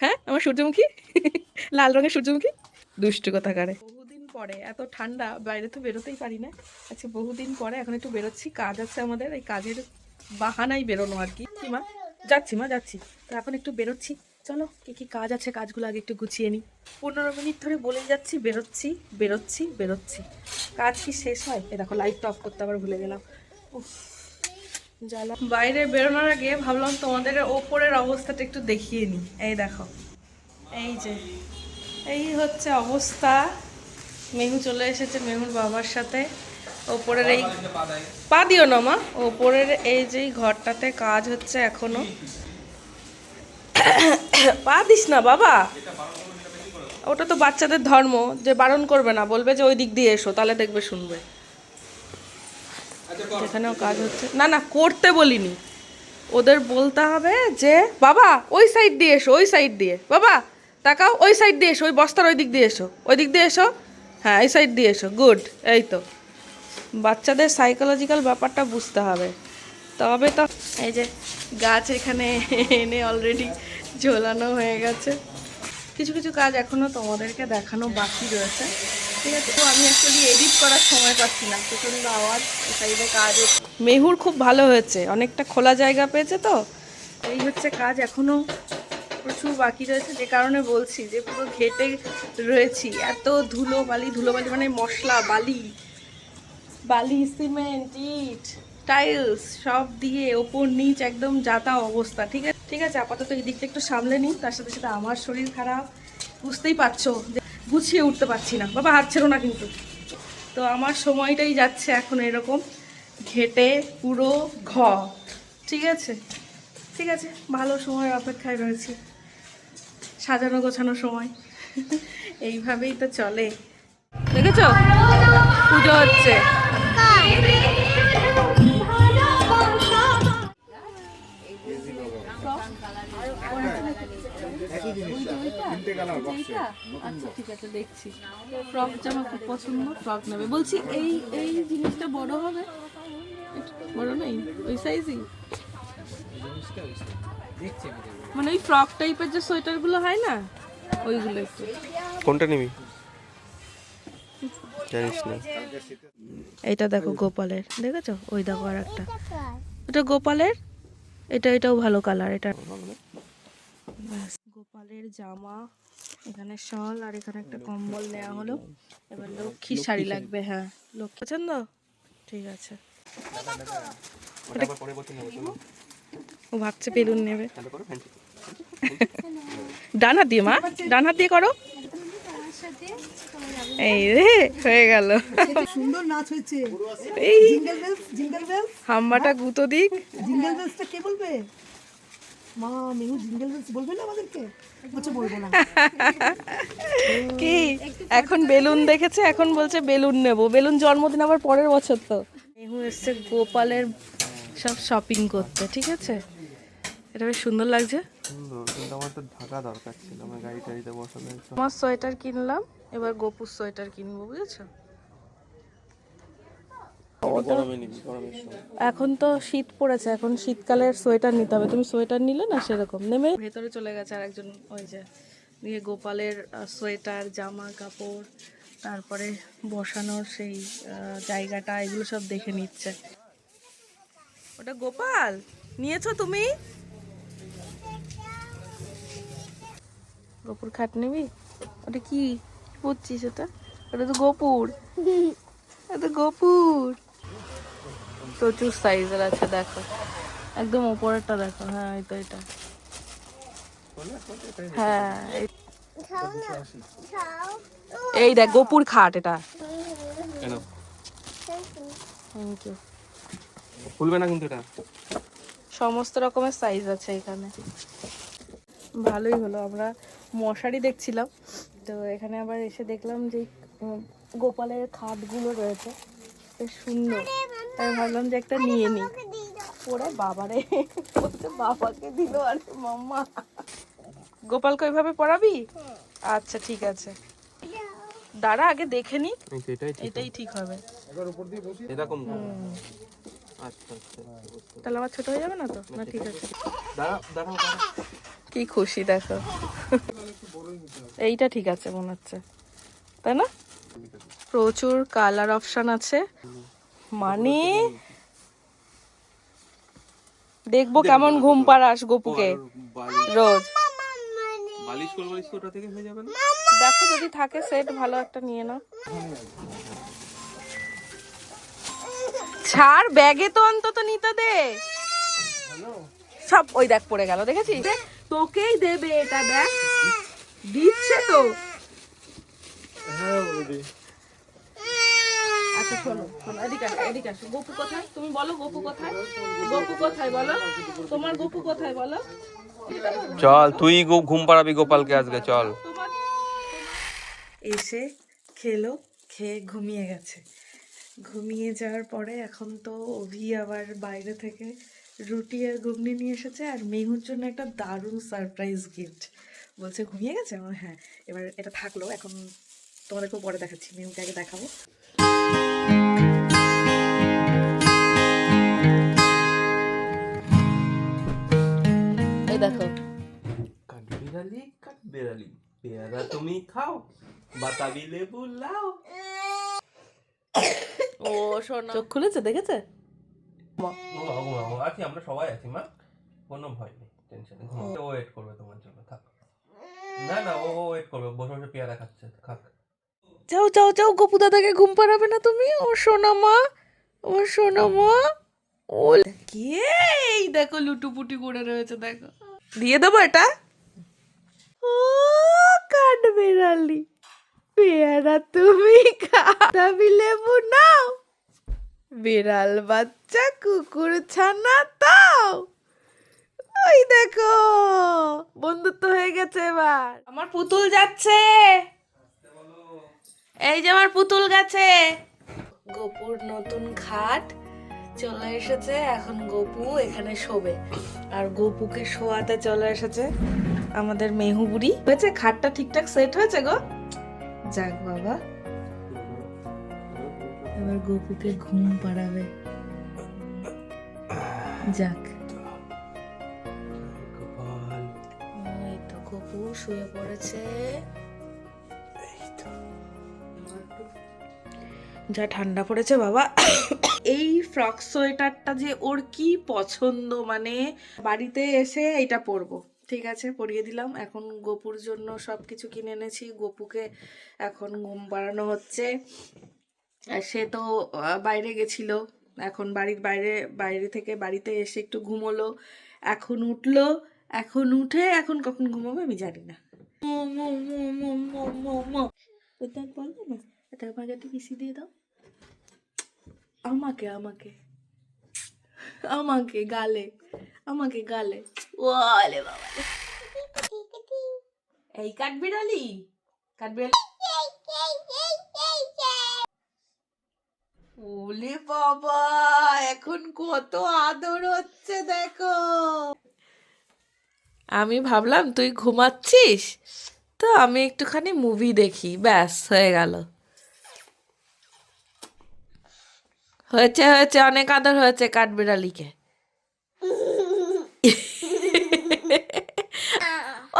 হ্যাঁ আমার সূর্যমুখী লাল রঙের সূর্যমুখী দুষ্টু কোথাকারে। বহুদিন পরে এত ঠান্ডা বাইরে তো বেরোতেই পারি না। আচ্ছা বহুদিন পরে এখন একটু বেরোচ্ছি, কাজ আছে আমাদের, এই কাজের বাহানাই বেরোনো আর কি। মা যাচ্ছি, মা যাচ্ছি, তো এখন একটু বেরোচ্ছি। চলো কি কি কাজ আছে কাজগুলো আগে একটু গুছিয়ে নিই। 15 মিনিট ধরে বলেই যাচ্ছি বেরোচ্ছি বেরোচ্ছি বেরোচ্ছি, কাজ কি শেষ হয়? এ দেখো লাইটটা অফ করতে আবার ভুলে গেলাম। উফ জ্বালা। বাইরে বেরোনোর আগে ভাবলাম তোমাদের ওপরের অবস্থাটা একটু দেখিয়ে নিই। এই দেখো, এই যে এই হচ্ছে অবস্থা। মেহু চলে এসেছে মেহুর বাবার সাথে। ওপরের এই পা দিও না মা, ওপরের এই যে ঘরটাতে কাজ হচ্ছে এখনো। পা দিস না বাবা, ওটা তো বাচ্চাদের ধর্ম যে বারণ করবে না, বলবে যে ওই দিক দিয়ে এসো, তাহলে দেখবে শুনবে। যেখানেও কাজ হচ্ছে না, না করতে বলিনি, ওদের বলতে হবে যে বাবা ওই সাইড দিয়ে এসো, ওই সাইড দিয়ে বাবা তাকাও, ওই সাইড দিয়ে এসো, ওই বস্তার ওই দিক দিয়ে এসো, ওই দিক দিয়ে এসো, হ্যাঁ এই সাইড দিয়ে এসো, গুড। এই তো বাচ্চাদের সাইকোলজিক্যাল ব্যাপারটা বুঝতে হবে, তবে তো। এই যে গাছ এখানে এনে অলরেডি ঝোলানো হয়ে গেছে। কিছু কিছু কাজ এখনও তোমাদেরকে দেখানো বাকি রয়েছে, ঠিক আছে। তো আমি অ্যাকচুয়ালি এডিট করার সময় পাচ্ছি না, প্রচণ্ড আওয়াজ, সাইডে কাজ। মেহুর খুব ভালো হয়েছে, অনেকটা খোলা জায়গা পেয়েছে, তো এই হচ্ছে কাজ এখনও প্রচুর বাকি রয়েছে, যে কারণে বলছি যে পুরো ঘেটে রয়েছি। এত ধুলোবালি ধুলোবালি মানে মশলা বালি বালি সিমেন্ট ইট টাইলস সব দিয়ে ওপর নিচ একদম যাতা অবস্থা। ঠিক আছে ঠিক আছে, আপাতত এই দিকটা একটু সামলে নিই। তার সাথে সাথে আমার শরীর খারাপ, বুঝতেই পারছো, যে গুছিয়ে উঠতে পারছি না। বাবা হাত ছেড়ো না কিন্তু। তো আমার সময়টাই যাচ্ছে এখন এরকম ঘেটে পুরো ঘ। ঠিক আছে ঠিক আছে, ভালো সময় অপেক্ষায় রয়েছি, সাজানো গোছানো সময়। এইভাবেই তো চলে। দেখেছো পুজো হচ্ছে। আচ্ছা ঠিক আছে দেখছি, ফ্রক জামা খুব পছন্দ, ফ্রক নেবে বলছি। এই এই জিনিসটা বড় হবে, বড় নেই ওই সাইজই, মানে ওই ফ্রক টাইপের যে সোয়েটারগুলো হয় না ওইগুলো একটু। কোনটা নিবি জানিস না? এইটা দেখো গোপালের, দেখেছো? ওই দেখো আর একটা, ওটা গোপালের, এটাও ভালো কালার। এটা গোপালের জামা, এখানে শল, আর এখানে একটা কম্বল নেওয়া হলো। এবার লক্ষ্মীর শাড়ি লাগবে। হ্যাঁ লক্ষ্মী পছন্দ, ঠিক আছে। ও ভাবছে বেলুন নেবে। ডান হাত দিয়ে, মা ডান হাত দিয়ে করো। এই রে হয়ে গেল, সুন্দর নাচ হয়েছে। এই জিঙ্গল বেলস, জিঙ্গল বেলস, হাম্বাটা গুঁতো দিক। জিঙ্গল বেলসটা কে বলবে? মা মেহু জিঙ্গল বেলস বলবে না আমাদেরকে? আচ্ছা বলবো না। কি এখন বেলুন দেখেছে, এখন বলছে বেলুন নেব। বেলুন জন্মদিন আবার পরের বছর তো। মেহু এসছে গোপালের সব শপিং করতে, ঠিক আছে। এটা বেশ সুন্দর লাগছে। কিন্তু আমার তো ঢাকা দরকার ছিল, আমার গাড়ি টাড়িতে বসালে। আমার সোয়েটার কিনলাম, এবার গোপুর সোয়েটার কিনবো, বুঝেছো। এখন তো শীত পড়েছে, এখন শীতকালের সোয়েটার নিতে হবে। তুমি সোয়েটার নিলে না, সেরকম নেমে ভেতরে চলে গেছে আর একজন, ওই যে দিয়ে গোপালের সোয়েটার জামা কাপড়, তারপরে বসানোর সেই জায়গাটা, এগুলো সব দেখে নিচ্ছে। ওটা গোপাল নিয়েছো তুমি? গোপুর খাট নিবি? ওটা কি বুঝছিস? ওটা তো গোপুর, এটা গোপুর। প্রচুর সাইজের আছে, দেখো একদম উপরেরটা দেখো। হ্যাঁ এই তো এটা, হ্যাঁ এই দেখ গোপুর খাট এটা। Thank you. খুলবে না কিন্তু এটা। সমস্ত রকমের সাইজ আছে এখানে। ভালোই হলো, আমরা মশারি দেখছিলাম, তো এখানে আবার এসে দেখলাম যে গোপালের খাটগুলো রয়েছে, বেশ সুন্দর। আমি ভাবলাম যে একটা নিয়ে নিই। ওরে বাবারে, বলছে বাবাকে দিল, আরে মাম্মা। গোপালকে ওইভাবে পড়াবি? আচ্ছা ঠিক আছে, দাঁড়া আগে দেখে নি, এটাই ঠিক হবে। এরকম আচ্ছা আচ্ছা, তাহলে আমার ছোট হয়ে যাবে না তো? না ঠিক আছে। দাঁড়াও দাঁড়াও, কি খুশি দেখো। এইটা ঠিক আছে মনে হচ্ছে, তাই না? প্রচুর কালার অপশন আছে, মানে দেখবো কেমন ঘুম পাড়াস গোপুকে রোজ। বালিশ কোলবালিশ ওটা থেকে হয়ে যাবে না? দেখো যদি থাকে সেট ভালো একটা নিয়ে নাও। ছাড়, ব্যাগে তো অন্তত নিতে দে। সব ওই দেখ পড়ে গেল, দেখেছিস? তোকেই দেবে এটা, দেখ দিচ্ছে তো। হ্যাঁ বৌদি। আচ্ছা শোনো শোনো, এদিকে আসো এদিকে আসো। গপু কোথায় তুমি বলো, গপু কোথায়? গপু কোথায় বলো, তোমার গপু কোথায় বলো? চল তুই ঘুম পাড়াবি গোপালকে আজকে, চল। তোমার এসে খেলো, খেয়ে ঘুমিয়ে গেছে। ঘুমিয়ে যাওয়ার পরে এখন তো অভি আবার বাইরে থেকে রুটি আর ঘুগনি নিয়ে এসেছে, আর মেহুর জন্য একটা দারুণ সারপ্রাইজ গিফট। বলছে ঘুমিয়ে গেছে আমার, হ্যাঁ এবার এটা থাকলো, এখন তোমাদেরকেও পরে দেখাচ্ছি, মেহুকে আগে দেখাবো। এই দেখো কাঠবিড়ালি কাঠবিড়ালি, পেয়ারা তুমি খাও, বাতাবি লেবু লাও। ও শোনো, চোখ খুলেছে, দেখেছে? আছি, আমরা সবাই আছি মা, কোনো ভয় নেই, টেনশন নেই। ও ওয়েট করবে তোমার জন্য, থাক। না না, ও ওয়েট করবে, বসে বসে পেয়ারা খাচ্ছে, খাক। যাও যাও যাও, গপু দাদাকে ঘুম পাড়াবে না তুমি? ও সোনা মা, ও সোনা মা। ও কে, এই দেখো লুটুপুটি করে রয়েছে, দেখো। দিয়ে দেবো এটা। ও কাঠবিড়ালি, পেয়ারা তুমি খাবি, লেবু নাও, বিড়াল বাচ্চা কুকুর ছানা তাও। ওই দেখো বন্ধুত্ব হয়ে গেছে এবার। আমার পুতুল যাচ্ছে, এই যে আমার পুতুল গেছে। গপুর নতুন খাট চলে এসেছে, এখন গপু এখানে শোবে। আর গপুকে শোয়াতে চলে এসেছে আমাদের মেহু বুড়ি। হয়েছে, খাটটা ঠিকঠাক সেট হয়েছে গো? যাক বাবা, এবার গপুকে ঘুম পাড়াবে। যাক, এই তো গপু শুয়ে পড়েছে। যা ঠান্ডা পড়েছে বাবা। এই ফ্রক সোয়েটারটা যে ওর কি পছন্দ, মানে বাড়িতে এসে এটা পরবো। ঠিক আছে, পরিয়ে দিলাম। এখন গপুর জন্য সবকিছু কিনে এনেছি, গপুকে এখন ঘুম পাড়ানো হচ্ছে। আর সে তো বাইরে গেছিল, এখন বাড়ির বাইরে থেকে বাড়িতে এসে একটু ঘুমোলো, এখন উঠলো। এখন উঠে এখন কখন ঘুমাবে আমি জানি না। ওটা বলবে না, এটা আমাকে একটা কিসি দিয়ে দাও, আমাকে আমাকে আমাকে গালে, আমাকে গালে। ওলে বাবা, এই কাঠবিড়ালি, কাঠবিড়ালি। ওলে বাবা, এখন কত আদর হচ্ছে দেখো। আমি ভাবলাম তুই ঘুমাচ্ছিস, তো আমি একটুখানি মুভি দেখি, ব্যাস হয়ে গেল। হয়েছে হয়েছে, অনেক আদর হয়েছে কাঠবিড়ালিকে।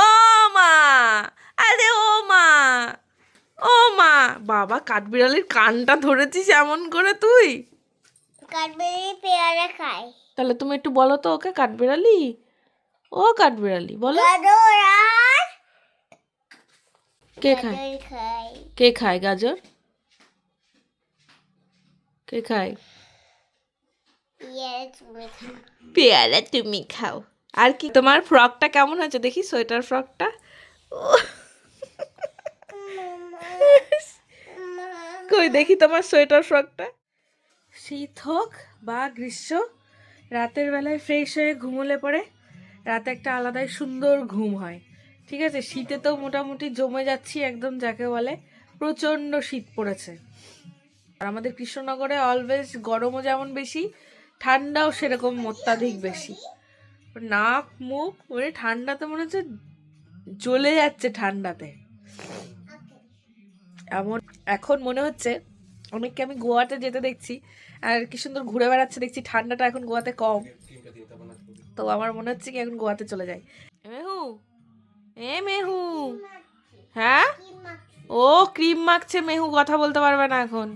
ও মা, আরে ও মা, ও মা। বাবা, কাঠবিড়ালির কানটা ধরেছিস এমন করে তুই? কাঠবিড়ালি পেয়ারা খায়। তাহলে তুমি একটু বলো তো ওকে, কাঠবিড়ালি, ও কাঠবিড়ালি বলো। গাজর আর কে খায়? গাজর খায়। কে খায় গাজর? কে খায়? পেয়ারা তুমি খাও। পেয়ারা তুমি খাও। আর কি, তোমার ফ্রকটা কেমন হয়েছে দেখি, সোয়েটার ফ্রকটা? কই দেখি তোমার সোয়েটার ফ্রকটা। শীত হোক বা গ্রীষ্ম, রাতের বেলায় ফ্রেশ হয়ে ঘুমোলে পরে রাতে একটা আলাদাই সুন্দর ঘুম হয়। ঠিক আছে, শীতে তো মোটামুটি জমে যাচ্ছি একদম, যাকে বলে প্রচণ্ড শীত পড়েছে। আর আমাদের কৃষ্ণনগরে অলওয়েজ গরমও যেমন বেশি, ঠান্ডাও সেরকম অত্যাধিক বেশি। নাক মুখ মানে ঠান্ডাতে মনে হচ্ছে জ্বলে যাচ্ছে ঠান্ডাতে এমন। এখন মনে হচ্ছে অনেককে আমি গোয়াতে যেতে দেখছি, আর কি সুন্দর ঘুরে বেড়াচ্ছে দেখছি, ঠান্ডাটা এখন গোয়াতে কম, তো আমার মনে হচ্ছে কি এখন গোয়াতে চলে যাই। মেহু এ মেহু, হ্যাঁ কি মাখছি? ও ক্রিম মাখছে। মেহু কথা বলতে পারবে না এখন।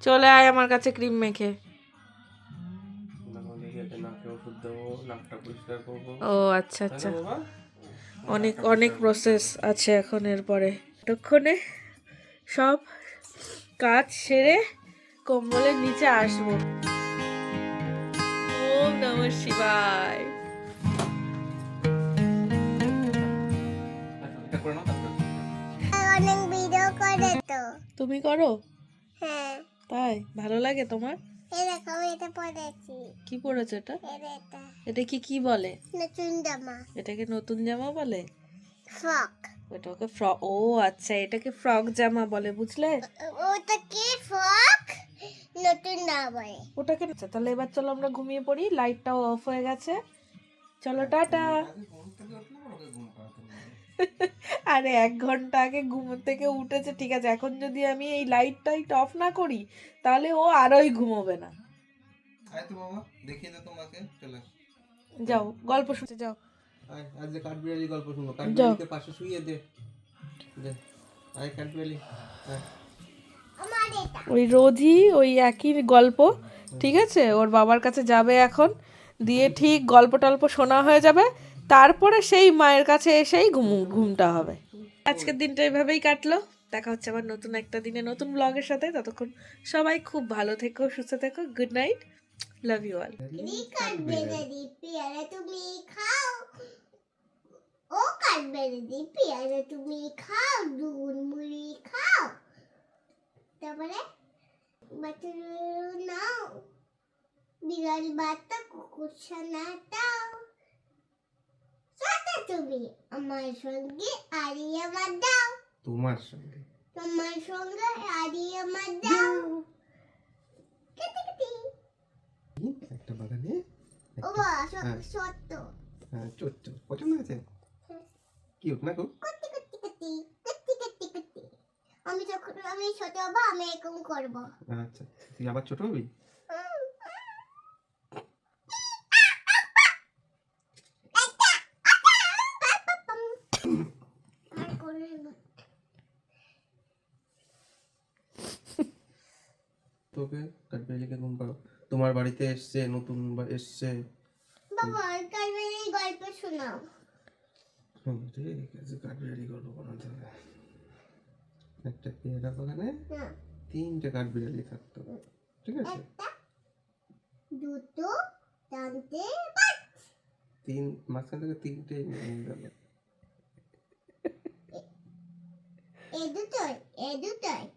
চলে আয় আমার কাছে ক্রিম মেখে। দেখো দেখি একটা নাকে ওষুধ দেবো, নাকটা পরিষ্কার করবো, ও আচ্ছা তাই আচ্ছা, না বাবা? অনেক অনেক প্রসেস আছে এখন এরপরে। ততক্ষণে সব কাজ সেরে কম্বলের নিচে আসবো। ওম নমঃ শিবায়। আচ্ছা, এটা করে নাও তারপরে। অনেক ভিডিও করে তো। তুমি করো? হ্যাঁ, তাই ভালো লাগে তোমার? এই দেখো আমি এটা পরেছি। কি পড়েছো এটা? এটা এটা কি কি বলে? নতুন জামা, এটাকে নতুন জামা বলে? ফ্রক। ওটাকে ফ্রক, ও আচ্ছা এটাকে ফ্রক জামা বলে, বুঝলে? ওটা কি ফ্রক? নতুন জামা। ওটাকে আচ্ছা, তাহলে এবার চলো আমরা ঘুমিয়ে পড়ি, লাইটটাও অফ হয়ে গেছে। চলো টাটা। আরে 1 ঘন্টা আগে ঘুম থেকে উঠেছে, ঠিক আছে, এখন যদি আমি এই লাইট টাইট অফ না করি তাহলে ও আরোই ঘুমোবে না। আয় তো বাবা, দেখিয়ে দে তোমাকে, চলে আস। যাও গল্প শুনতে যাও। আয়, আজ যে কাঠবিড়ালি গল্প শুনবো, যাও। কাঠবিড়ালিকে পাশে শুইয়ে দে। দে, আয় কাঠবিড়ালি, আয়। আমার এটা। ওই রোজই ওই একই গল্প, ঠিক আছে, ওর বাবার কাছে যাবে এখন, দিয়ে ঠিক গল্প টল্প শোনা হয়ে যাবে, তারপরে সেই মায়ের কাছে এসেই ঘুমটা হবে। আজকের দিনটা এভাবেই কাটলো। দেখা হচ্ছে আবার নতুন একটা দিনে নতুন ব্লগের সাথে। ততক্ষণ সবাই খুব ভালো থেকো, সুস্থ থেকো। Good night, love you all. কাঠবেড়ালি পেয়ারা তুমি খাও, ও কাঠবেড়ালি পেয়ারা তুমি খাও, দুধ মুড়ি খাও, তারপরে বাচ্চা নাও, বিড়াল বাচ্চা কুকুর ছানা দাও, সাথে তুমি আমার সঙ্গে আড়িয়ে আমার দাও, তোমার সঙ্গে তোমার সঙ্গে আড়িয়ে আমার দাও। কেটে কেটে একটা বাগানে, ও বা হ্যাঁ। সত্য হ্যাঁ, চোদ্দ পছন্দ হয়েছে, কিউট না খুব? কুত্তি কুত্তি কুত্তি কুত্তি কুত্তি কুত্তি। আমি যখন আমি ছোট হবো আমি এরকম করবো। আচ্ছা, তুই আবার ছোট হবি? আর কোনো না। তোকে কাঠবিড়ালিকে ঘুম পাড়ো। তোমার বাড়িতে এসছে, নতুন এসছে। বাবা কালবেলা গল্প শোনাও। ঠিক আছে, কাঠবিড়ালি গল্প বানাতে হবে। একটা পেয়ারা বাগানে না 3টে কাঠবিড়ালি থাকতো, ঠিক আছে? একটা দুটো টানতে মাঝখান থেকে 3টে নিয়ে গেল। এ দুটোই 1 2 3